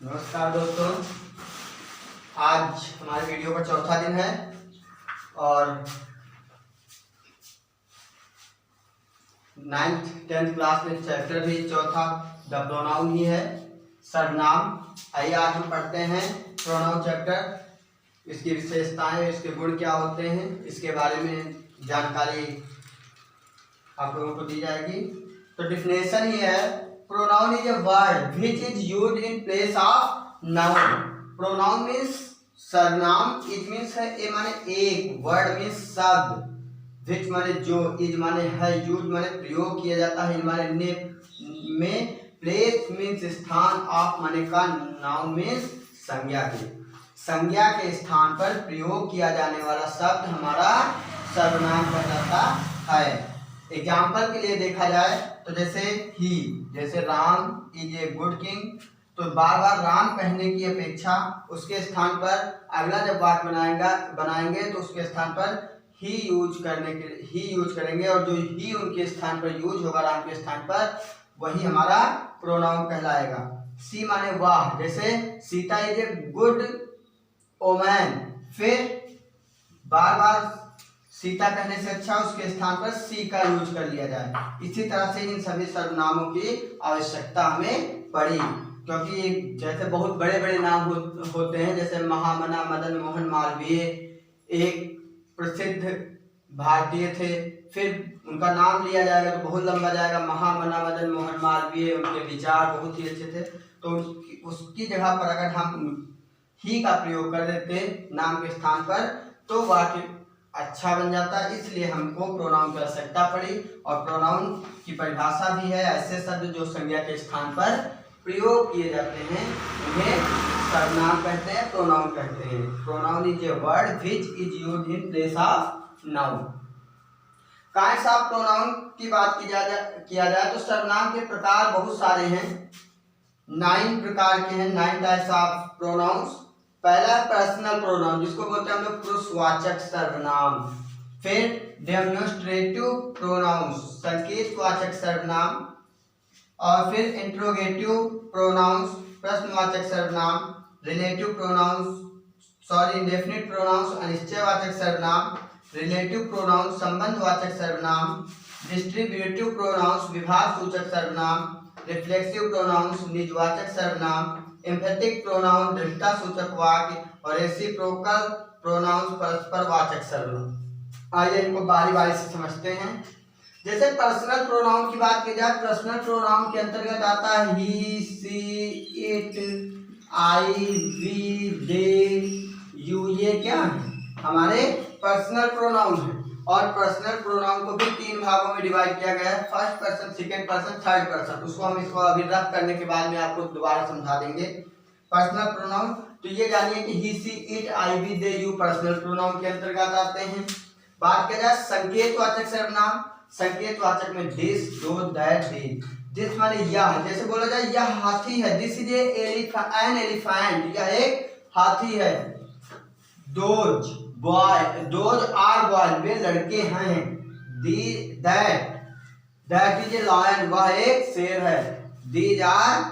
नमस्कार दोस्तों, आज हमारे वीडियो का चौथा दिन है और 9th-10th क्लास में चैप्टर भी चौथा द प्रोनाउन ही है, सर्वनाम। आइए आज हम पढ़ते हैं प्रोनाउन चैप्टर। इसकी विशेषताएं, इसके गुण क्या होते हैं, इसके बारे में जानकारी आप लोगों को दी जाएगी। तो डिफिनेशन ही है, pronoun is a word which is used in place of noun. Pronoun means सर्वनाम, इट मीन्स है ए माने एक, वर्ड मीन्स शब्द, विच माने जो, इज माने है, यूज माने प्रयोग किया जाता है, इन माने में, प्लेस मीन्स स्थान, ऑफ माने का, नाउन मीन्स संज्ञा के स्थान पर प्रयोग किया जाने वाला शब्द हमारा सर्वनाम कहलाता है। एग्जाम्पल के लिए देखा जाए तो जैसे ही, जैसे Ram is a good king, तो बार बार राम कहने की अपेक्षा उसके स्थान पर अगला जब वाक्य बनाएंगे तो उसके स्थान पर ही यूज करेंगे, और जो ही उनके स्थान पर यूज होगा राम के स्थान पर, वही हमारा प्रोनाउन कहलाएगा। सी माने वाह, जैसे Sita is a good woman, फिर बार बार सीता कहने से अच्छा उसके स्थान पर सी का यूज कर लिया जाए। इसी तरह से इन सभी सर्वनामों की आवश्यकता हमें पड़ी, क्योंकि जैसे बहुत बड़े बड़े नाम होते हैं, जैसे महामना मदन मोहन मालवीय एक प्रसिद्ध भारतीय थे, फिर उनका नाम लिया जाएगा तो बहुत लंबा जाएगा, महामना मदन मोहन मालवीय, उनके विचार बहुत ही अच्छे थे, तो उसकी जगह पर अगर हम ही का प्रयोग कर देते नाम के स्थान पर तो वाक्य अच्छा बन जाता है। इसलिए हमको प्रोनाउन की आवश्यकता पड़ी, और प्रोनाउन की परिभाषा भी है, ऐसे शब्द जो संज्ञा के स्थान पर प्रयोग किए जाते हैं उन्हें सर्वनाम कहते हैं, प्रोनाउन कहते हैं। Pronoun is a word which is used in place of noun. Kinds of pronoun की बात किया जाए तो सर्वनाम के प्रकार बहुत सारे हैं, 9 प्रकार के हैं, 9 टाइप्स ऑफ प्रोनाउंस। पहला पर्सनल प्रोनाउन, जिसको बोलते हैं हम लोग पुरुषवाचक सर्वनाम। फिर डेमोन्स्ट्रेटिव प्रोनाउंस, संकेतवाचक सर्वनाम। और फिर इंट्रोगेटिव प्रोनाउंस, प्रश्नवाचक सर्वनाम। रिलेटिव प्रोनाउंस, इंडेफिनिट प्रोनाउंस, अनिश्चयवाचक सर्वनाम। रिलेटिव प्रोनाउंस, संबंधवाचक सर्वनाम। डिस्ट्रीब्यूटिव प्रोनाउंस, विभाग सूचक सर्वनाम। रिफ्लेक्सिव प्रोनाउंस, निजवाचक सर्वनाम। एम्फेटिक प्रोनाउन, दृढ़ता सूचक वाक्य। और रेसिप्रोकल प्रोनाउंस, परस्पर वाचक सर्वनाम। आइए इनको बारी बारी से समझते हैं। जैसे पर्सनल प्रोनाउन की बात की जाए, पर्सनल प्रोनाउन के अंतर्गत आता है he, she, it, I, we, they, you, ये क्या है हमारे पर्सनल प्रोनाउन है। और पर्सनल प्रोनाउन को भी 3 भागों में डिवाइड किया गया है, first person, second person, third person. उसको हम इसको अभी रफ करने के बाद में आपको दोबारा समझा देंगे। पर्सनल प्रोनाउन तो ये जानिए कि he, she, it, I, we, they, you personal pronoun के अंतर्गत आते हैं। बात किया जाए संकेतवाचक सर्वनाम, संकेतवाचक में दिस, दो, दैट, दे। दिस माने यह, जैसे बोला जाए यह हाथी है, दिस इज एन एलिफेंट, यह एक हाथी है। दोज आर बॉय, वे लड़के हैं। दैट इज ए लायन, वह एक शेर है। दीज आर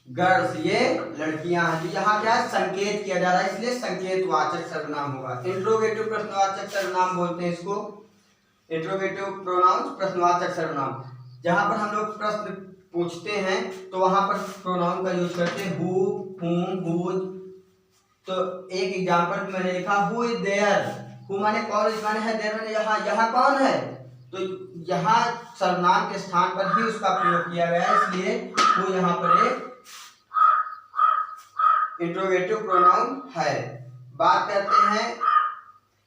गर्ल्स, ये लड़कियां हैं। तो यहाँ क्या है, संकेत किया जा रहा है, इसलिए संकेतवाचक सर्वनाम होगा। इंट्रोगेटिव प्रश्नवाचक सर्वनाम बोलते हैं इसको, इंट्रोगेटिव प्रोनाउंस, प्रश्नवाचक सर्वनाम। जहां पर हम लोग प्रश्न पूछते हैं तो वहां पर प्रोनाउन का यूज करते हैं हु, हुम, हुज। तो एक एग्जांपल मैंने लिखा, हु इज देयर, हु माने कौन, इज माने है, देयर माने यहाँ कौन है। तो यहाँ सर्वनाम के स्थान पर ही उसका प्रयोग किया गया है, इसलिए हु यहाँ पर एक इंट्रोगेटिव प्रोनाउन है। बात करते हैं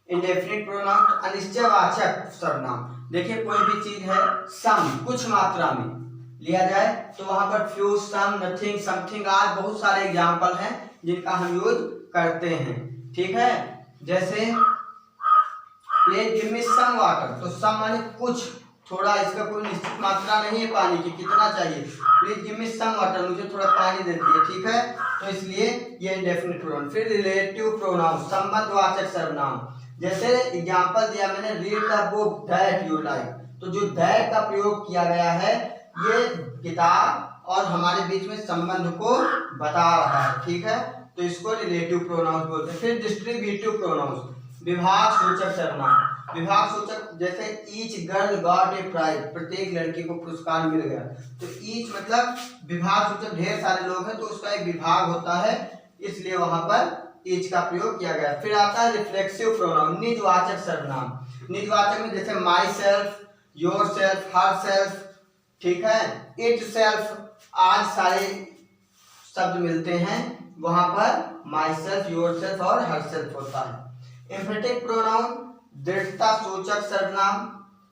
इंडेफिनिट प्रोनाउन, अनिश्चयवाचक सर्वनाम। देखिए कोई भी चीज है, सम, कुछ मात्रा में लिया जाए तो वहां पर few, some, nothing, something, are, बहुत सारे एग्जांपल हैं जिनका हम यूज करते हैं। ठीक है, जैसे please give me some water, तो सम माने कुछ, थोड़ा, इसका कोई निश्चित मात्रा नहीं है पानी की, कितना चाहिए। Please give me some water, मुझे थोड़ा पानी दे दीजिए, ठीक है, तो इसलिए ये इंडेफिनिट प्रोनाउन। फिर रिलेटिव प्रोनाउन, संबंधवाचक सर्वनाम। जैसे एग्जांपल दिया मैंने, read the book that you like, तो जो दैट का प्रयोग किया गया है ये किताब और हमारे बीच में संबंध को बता रहा है, ठीक है, तो इसको रिलेटिव प्रोनाउंस बोलते हैं। फिर डिस्ट्रीब्यूटिव प्रोनाउंस, विभाग सूचक सर्वनाम। विभाग सूचक जैसे each girl got a prize, प्रत्येक लड़की को पुरस्कार मिल गया, तो ईच मतलब विभाग सूचक, ढेर सारे लोग हैं तो उसका एक विभाग होता है, इसलिए वहां पर ईच का प्रयोग किया गया। फिर आता है रिफ्लेक्सिव प्रोनाउन, निजवाचक सर्वनाम। निजवाचक में जैसे my self, your self, her self, ठीक है, इट सेल्फ, आज सारे शब्द मिलते हैं, वहां पर माई सेल्फ, योर सेल्फ और हर सेल्फ होता है। एम्फेटिक प्रोनाउन, दृढ़ता सूचक सर्वनाम।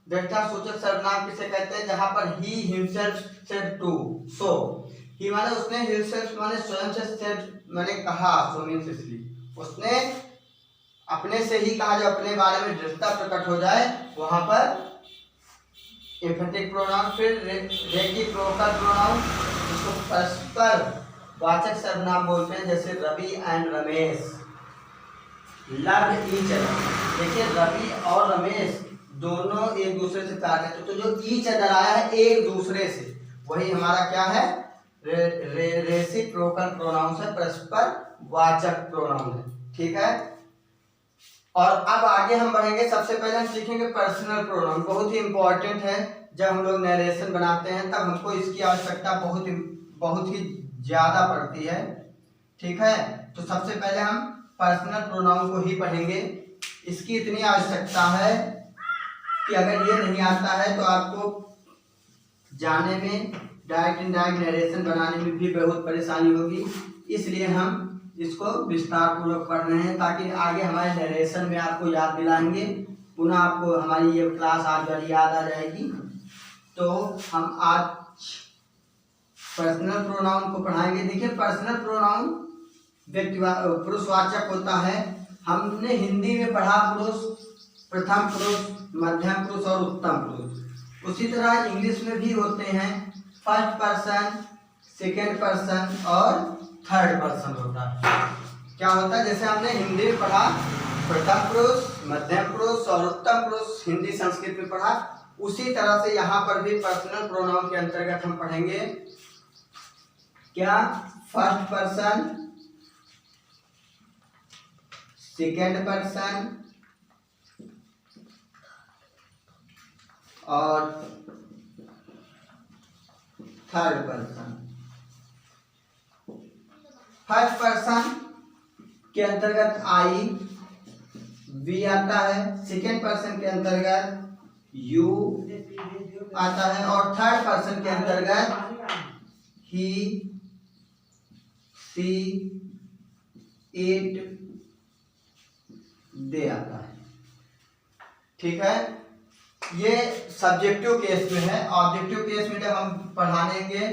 दृढ़ता सूचक सर्वनाम किसे कहते हैं? जहां पर ही हिमसेल्फ सेड टू, सो, ही माने उसने, हिमसेल्फ माने स्वयं से, सेड माने कहा, सो मींस इसलिए उसने अपने से ही कहा, जो अपने बारे में दृढ़ता प्रकट हो जाए, वहां पर एम्फेटिक प्रोनाउन। फिर रेसिप्रोकल प्रोनाउन, इसको परस्पर वाचक सर्वनाम बोलते हैं, जैसे Ravi and Ramesh love each other. देखिए रवि और रमेश दोनों एक दूसरे से प्यार करते, तो जो ईच अदर आया है एक दूसरे से, वही हमारा क्या है? रेसिप्रोकल प्रोनाउन है, परस्पर वाचक प्रोनाउन है, ठीक है। और अब आगे हम बढ़ेंगे, सबसे पहले हम सीखेंगे पर्सनल प्रोनाउन, बहुत ही इंपॉर्टेंट है। जब हम लोग नरेशन बनाते हैं तब हमको इसकी आवश्यकता बहुत ही ज्यादा पड़ती है, ठीक है। तो सबसे पहले हम पर्सनल प्रोनाउन को ही पढ़ेंगे। इसकी इतनी आवश्यकता है कि अगर ये नहीं आता है तो आपको जाने में, डायरेक्ट इनडायरेक्ट नरेशन बनाने में भी बहुत परेशानी होगी, इसलिए हम इसको विस्तार पूर्वक पढ़ रहे हैं, ताकि आगे हमारे नरेशन में आपको याद दिलाएंगे, पुनः आपको हमारी ये क्लास आज वाली याद आ जाएगी। तो हम आज पर्सनल प्रोनाउन को पढ़ाएंगे। देखिए पर्सनल प्रोनाउन पुरुषवाचक होता है। हमने हिंदी में पढ़ा पुरुष, प्रथम पुरुष, मध्यम पुरुष और उत्तम पुरुष। उसी तरह इंग्लिश में भी होते हैं, फर्स्ट पर्सन, सेकेंड पर्सन और थर्ड पर्सन होता है। क्या होता है? जैसे हमने हिंदी में पढ़ा प्रथम पुरुष, मध्यम पुरुष और उत्तम पुरुष, हिंदी संस्कृत में पढ़ा, उसी तरह से यहाँ पर भी पर्सनल प्रोनाउन के अंतर्गत हम पढ़ेंगे क्या? फर्स्ट पर्सन, सेकेंड पर्सन और थर्ड पर्सन। फर्स्ट पर्सन के अंतर्गत आई, वी आता है, सेकेंड पर्सन के अंतर्गत यू आता है और थर्ड पर्सन के अंतर्गत ही, सी, इट, दे आता है, ठीक है। ये सब्जेक्टिव केस में है। ऑब्जेक्टिव केस में जब हम पढ़ानेंगे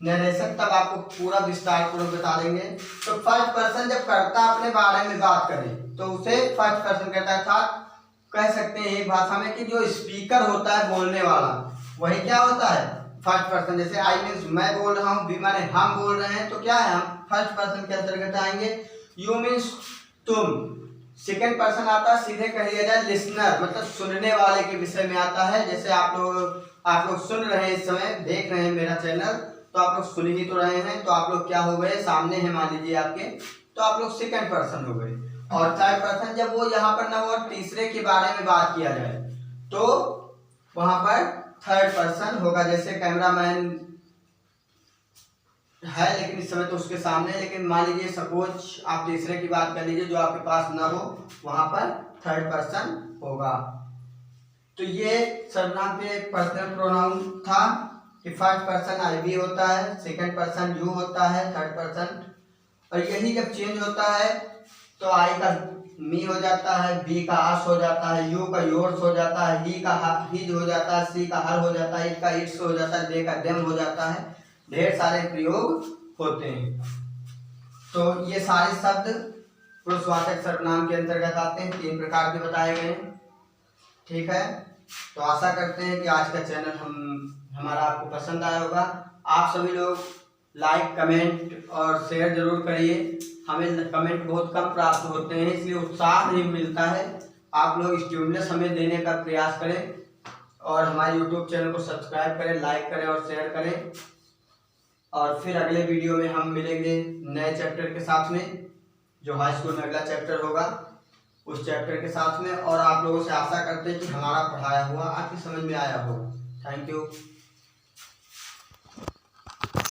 नरेशन तब आपको पूरा विस्तार पूर्वक बता देंगे। तो फर्स्ट पर्सन जब कर्ता अपने बारे में बात करे तो उसे फर्स्ट पर्सन कहता है, अर्थात कह सकते हैं एक भाषा में कि जो स्पीकर होता है, बोलने वाला, वही क्या होता है? First person. जैसे आई मीन्स मैं बोल रहा हूँ, वी माने हम बोल रहे हैं, तो क्या है? हम फर्स्ट पर्सन के अंतर्गत आएंगे। यू मीन्स तुम। सेकेंड पर्सन आता है, सीधे कह दिया जाए लिसनर, मतलब सुनने वाले के विषय में आता है। जैसे आप लोग सुन रहे हैं, इस समय देख रहे हैं मेरा चैनल, तो आप लोग सुन ही तो रहे हैं, तो आप लोग क्या हो गए? सामने है मान लीजिए आपके, तो आप लोग सेकंड पर्सन हो गए। और थर्ड पर्सन जब वो यहाँ पर ना हो और तीसरे के बारे में बात किया जाए तो वहां पर थर्ड पर्सन होगा। जैसे कैमरामैन है लेकिन इस समय तो उसके सामने, लेकिन मान लीजिए सपोज आप तीसरे की बात कर लीजिए जो आपके पास ना हो, वहां पर थर्ड पर्सन होगा। तो ये सर्वनाम पे पर्सनल प्रोनाउन था कि फर्स्ट पर्सन आई वी होता है, सेकंड पर्सन यू होता है, थर्ड पर्सन, और यही जब चेंज होता है तो आई का मी हो जाता है, बी का अस हो जाता है, यू का योर्स हो जाता है, ही का हिज हो जाता है, सी का हर हो जाता है, इट का इट्स हो जाता है, दे का देम हो जाता है। ढेर सारे प्रयोग होते हैं। तो ये सारे शब्द पुरुषवाचक सर्वनाम के अंतर्गत आते हैं, 3 प्रकार के बताए गए हैं, ठीक है। तो आशा करते हैं कि आज का चैनल हमारा आपको पसंद आया होगा। आप सभी लोग लाइक, कमेंट और शेयर जरूर करिए। हमें कमेंट बहुत कम प्राप्त होते हैं, इसलिए उत्साह नहीं मिलता है। आप लोग स्टिमुलस हमें देने का प्रयास करें और हमारे YouTube चैनल को सब्सक्राइब करें, लाइक करें और शेयर करें। और फिर अगले वीडियो में हम मिलेंगे नए चैप्टर के साथ में, जो हाई स्कूल में अगला चैप्टर होगा उस चैप्टर के साथ में। और आप लोगों से आशा करते हैं कि हमारा पढ़ाया हुआ आपकी समझ में आया हो। Thank you.